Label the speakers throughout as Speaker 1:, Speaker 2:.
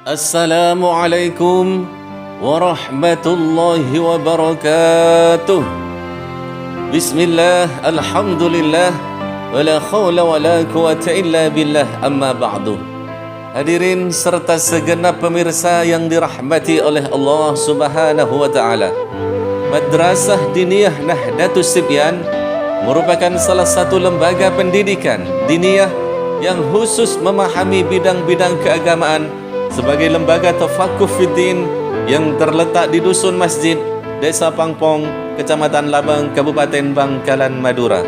Speaker 1: Assalamualaikum warahmatullahi wabarakatuh. Bismillah, alhamdulillah, wala khawla wala quwata illa billah, amma ba'du. Hadirin serta segenap pemirsa yang dirahmati oleh Allah Subhanahu wa ta'ala, Madrasah Diniyah Nahdlatus Sibyan merupakan salah satu lembaga pendidikan diniyah yang khusus memahami bidang-bidang keagamaan sebagai lembaga tafakuh fiddin yang terletak di Dusun Masjid, Desa Pangpong, Kecamatan Labang, Kabupaten Bangkalan, Madura.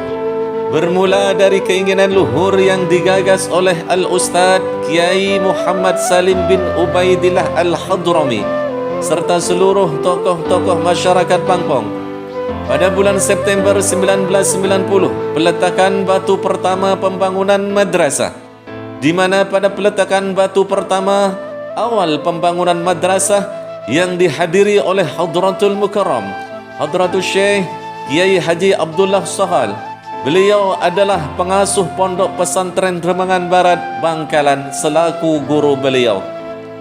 Speaker 1: Bermula dari keinginan luhur yang digagas oleh Al-Ustadz Kiai Muhammad Salim bin Ubaidillah Al-Hadrami serta seluruh tokoh-tokoh masyarakat Pangpong. Pada bulan September 1990, peletakan batu pertama pembangunan madrasah, di mana pada peletakan batu pertama awal pembangunan madrasah yang dihadiri oleh Hadratul Mukarram Hadratul Syekh Kiai Haji Abdullah Sahal. Beliau adalah pengasuh Pondok Pesantren Remangan Barat, Bangkalan, selaku guru beliau.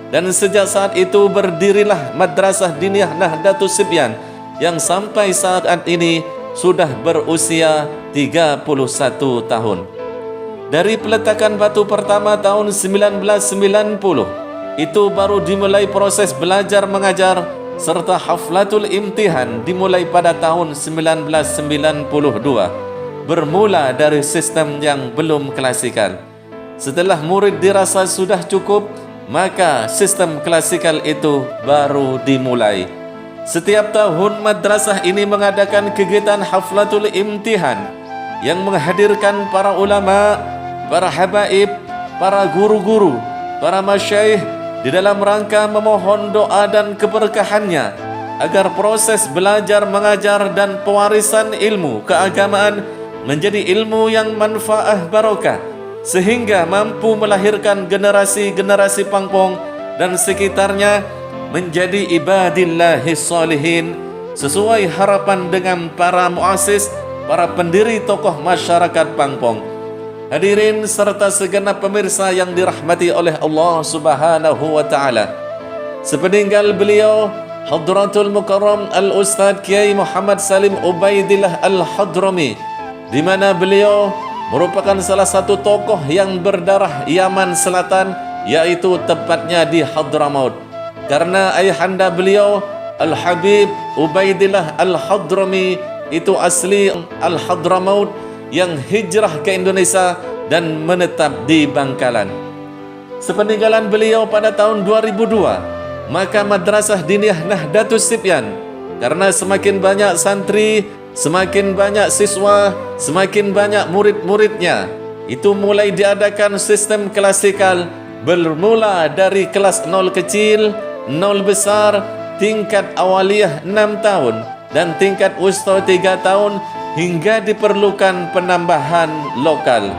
Speaker 1: Dan sejak saat itu berdirilah Madrasah Diniyah Nahdlatus Sibyan yang sampai saat ini sudah berusia 31 tahun. Dari peletakan batu pertama tahun 1990, itu baru dimulai proses belajar mengajar serta haflatul imtihan dimulai pada tahun 1992, bermula dari sistem yang belum klasikal. Setelah murid dirasa sudah cukup, maka sistem klasikal itu baru dimulai. Setiap tahun madrasah ini mengadakan kegiatan haflatul imtihan yang menghadirkan para ulama, para habaib, para guru-guru, para masyayikh di dalam rangka memohon doa dan keberkahannya agar proses belajar mengajar dan pewarisan ilmu keagamaan menjadi ilmu yang manfaah barokah, sehingga mampu melahirkan generasi-generasi Pangpong dan sekitarnya menjadi ibadillahis salihin sesuai harapan dengan para muassis, para pendiri tokoh masyarakat Pangpong. Hadirin serta segenap pemirsa yang dirahmati oleh Allah Subhanahu wa ta'ala, sepeninggal beliau Hadratul Mukarram Al-Ustadz Kiai Muhammad Salim Ubaidillah Al-Hadrami, di mana beliau merupakan salah satu tokoh yang berdarah Yaman Selatan, yaitu tepatnya di Hadramaut, karena ayahanda beliau Al-Habib Ubaidillah Al-Hadrami itu asli Al-Hadramaut yang hijrah ke Indonesia dan menetap di Bangkalan. Sepeninggalan beliau pada tahun 2002, maka Madrasah Diniyah Nahdlatus Sibyan, karena semakin banyak santri, semakin banyak siswa, semakin banyak murid-muridnya, itu mulai diadakan sistem klasikal, bermula dari kelas 0 kecil, 0 besar, tingkat awaliyah 6 tahun dan tingkat wusta 3 tahun, hingga diperlukan penambahan lokal.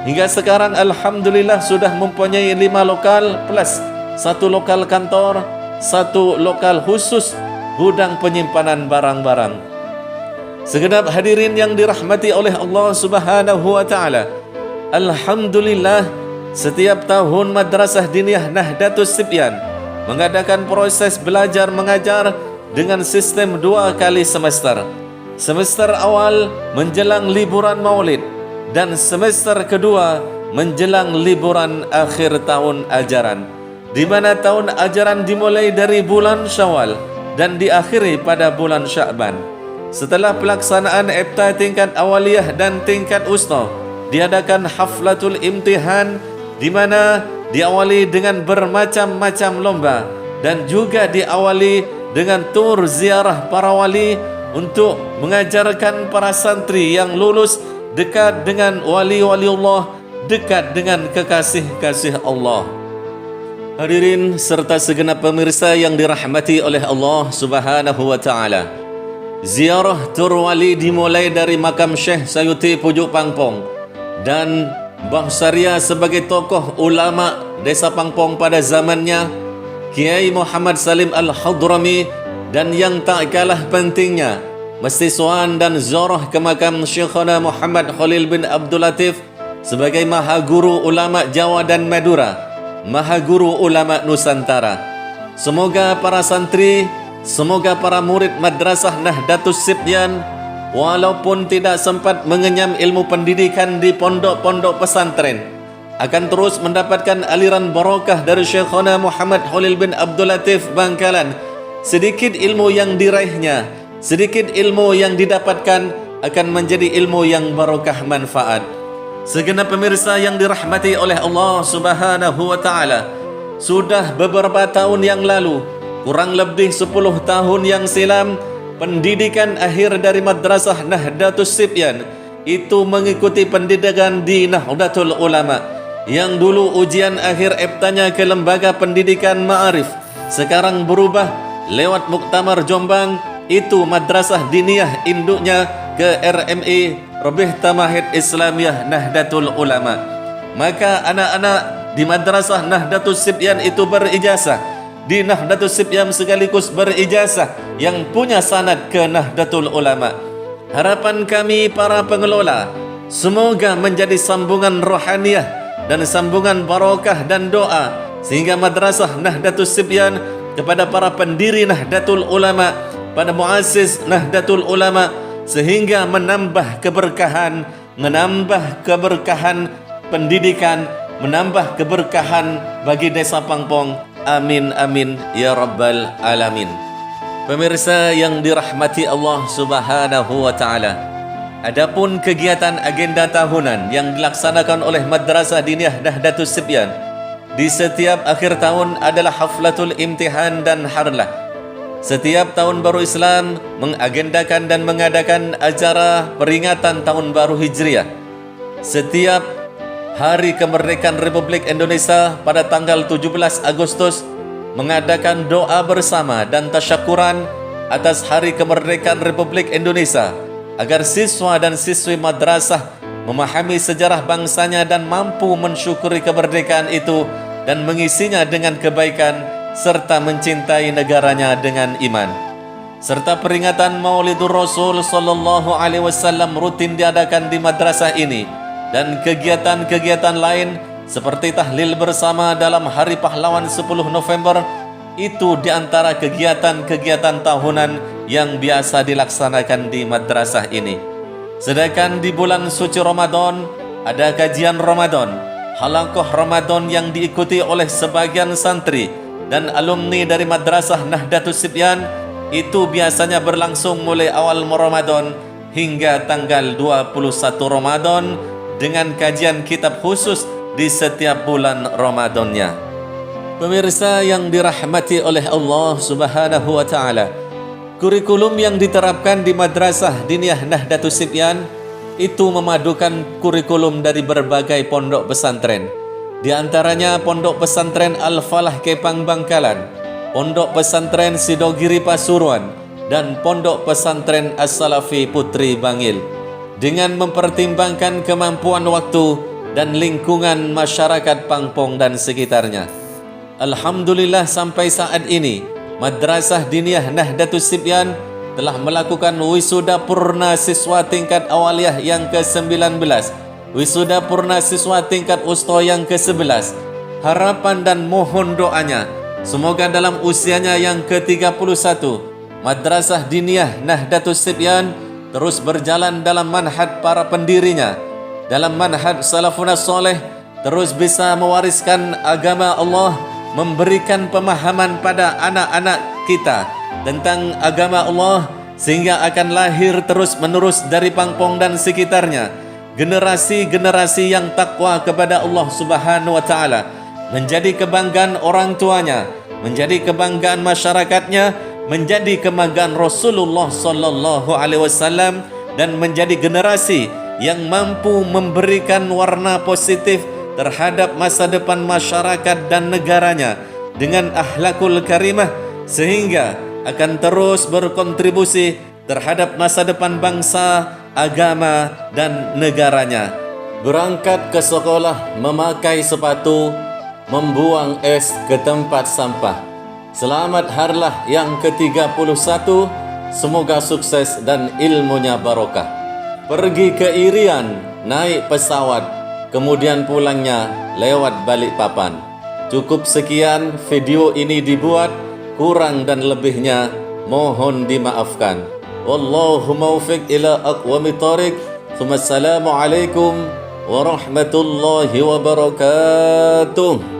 Speaker 1: Hingga sekarang alhamdulillah sudah mempunyai 5 lokal plus 1 lokal kantor, 1 lokal khusus gudang penyimpanan barang-barang. Segenap hadirin yang dirahmati oleh Allah Subhanahu wa ta'ala, alhamdulillah setiap tahun Madrasah Diniyah Nahdlatus Sibyan mengadakan proses belajar mengajar dengan sistem 2 kali semester. Semester awal menjelang liburan Maulid dan semester kedua menjelang liburan akhir tahun ajaran, di mana tahun ajaran dimulai dari bulan Syawal dan diakhiri pada bulan Sya'ban. Setelah pelaksanaan IPTA tingkat awaliyah dan tingkat wusta, diadakan haflatul imtihan, di mana diawali dengan bermacam-macam lomba dan juga diawali dengan tur ziarah para wali untuk mengajarkan para santri yang lulus dekat dengan wali-wali Allah, dekat dengan kekasih-kasih Allah. Hadirin serta segenap pemirsa yang dirahmati oleh Allah Subhanahu wa ta'ala, ziarah tur wali dimulai dari makam Syekh Sayuti Pujuk Pangpong dan Mbah Saria sebagai tokoh ulama Desa Pangpong pada zamannya, Kiai Muhammad Salim Al-Hadrami, dan yang tak kalah pentingnya mesti soan dan ziarah ke makam Syekhana Muhammad Khalil bin Abdul Latif sebagai maha guru ulama Jawa dan Madura, Maha Guru Ulama Nusantara. Semoga para santri, semoga para murid Madrasah Nahdlatus Sibyan walaupun tidak sempat mengenyam ilmu pendidikan di pondok-pondok pesantren akan terus mendapatkan aliran barokah dari Syekhona Muhammad Khalil bin Abdul Latif Bangkalan. Sedikit ilmu yang diraihnya, sedikit ilmu yang didapatkan akan menjadi ilmu yang barokah manfaat. Segenap pemirsa yang dirahmati oleh Allah Subhanahu wa taala, sudah beberapa tahun yang lalu, kurang lebih 10 tahun yang silam, pendidikan akhir dari Madrasah Nahdlatus Sibyan itu mengikuti pendidikan di Nahdlatul Ulama, yang dulu ujian akhir EPTA-nya ke Lembaga Pendidikan Ma'arif, sekarang berubah lewat Muktamar Jombang, itu Madrasah Diniyah induknya ke RMI Robih Tamahid Islamiyah Nahdlatul Ulama. Maka anak-anak di Madrasah Nahdlatus Sibyan itu berijazah di Nahdlatus Sibyan sekaligus berijazah yang punya sanad ke Nahdlatul Ulama. Harapan kami para pengelola, semoga menjadi sambungan rohaniyah dan sambungan barokah dan doa sehingga Madrasah Nahdlatus Sibyan kepada para pendiri Nahdlatul Ulama, pada muassis Nahdlatul Ulama, sehingga menambah keberkahan pendidikan, menambah keberkahan bagi Desa Pangpong. Amin amin ya rabbal alamin. Pemirsa yang dirahmati Allah Subhanahu wa taala, adapun kegiatan agenda tahunan yang dilaksanakan oleh Madrasah Diniyah Nahdlatus Sibyan di setiap akhir tahun adalah haflatul imtihan dan harlah. Setiap tahun baru Islam mengagendakan dan mengadakan acara peringatan tahun baru Hijriah. Setiap hari kemerdekaan Republik Indonesia pada tanggal 17 Agustus mengadakan doa bersama dan tasyakuran atas hari kemerdekaan Republik Indonesia agar siswa dan siswi madrasah memahami sejarah bangsanya dan mampu mensyukuri kemerdekaan itu dan mengisinya dengan kebaikan serta mencintai negaranya dengan iman. Serta peringatan Maulidur Rasul sallallahu alaihi wasallam rutin diadakan di madrasah ini, dan kegiatan-kegiatan lain seperti tahlil bersama dalam Hari Pahlawan 10 November itu di antara kegiatan-kegiatan tahunan yang biasa dilaksanakan di madrasah ini. Sedangkan di bulan suci Ramadan ada kajian Ramadan, halaqah Ramadan yang diikuti oleh sebagian santri dan alumni dari Madrasah Nahdlatus Sibyan. Itu biasanya berlangsung mulai awal Ramadan hingga tanggal 21 Ramadan dengan kajian kitab khusus di setiap bulan Ramadannya. Pemirsa yang dirahmati oleh Allah Subhanahu wa taala, kurikulum yang diterapkan di Madrasah Diniyah Nahdlatus Sibyan itu memadukan kurikulum dari berbagai pondok pesantren. Di antaranya Pondok Pesantren Al-Falah Kepang Bangkalan, Pondok Pesantren Sidogiri Pasuruan, dan Pondok Pesantren As-Salafi Putri Bangil. Dengan mempertimbangkan kemampuan waktu dan lingkungan masyarakat Pangpong dan sekitarnya, alhamdulillah sampai saat ini Madrasah Diniyah Nahdlatus Sibyan telah melakukan wisuda purna siswa tingkat awaliyah yang ke-19, wisuda purna siswa tingkat wusta yang ke-11. Harapan dan mohon doanya, semoga dalam usianya yang ke-31, Madrasah Diniyah Nahdlatus Sibyan terus berjalan dalam manhaj para pendirinya, dalam manhaj salafun saleh, terus bisa mewariskan agama Allah, memberikan pemahaman pada anak-anak kita tentang agama Allah, sehingga akan lahir terus menerus dari Pangpong dan sekitarnya generasi-generasi yang takwa kepada Allah Subhanahu wa taala, menjadi kebanggaan orang tuanya, menjadi kebanggaan masyarakatnya, menjadi kebanggaan Rasulullah sallallahu alaihi wasallam, dan menjadi generasi yang mampu memberikan warna positif terhadap masa depan masyarakat dan negaranya dengan akhlakul karimah, sehingga akan terus berkontribusi terhadap masa depan bangsa, agama dan negaranya. Berangkat ke sekolah memakai sepatu, membuang es ke tempat sampah. Selamat harlah yang ke-31, semoga sukses dan ilmunya barokah. Pergi ke Irian naik pesawat, kemudian pulangnya lewat Balikpapan. Cukup sekian video ini dibuat, kurang dan lebihnya mohon dimaafkan. Wallahu maufiq ila aqwamit thariq. Assalamualaikum warahmatullahi wabarakatuh.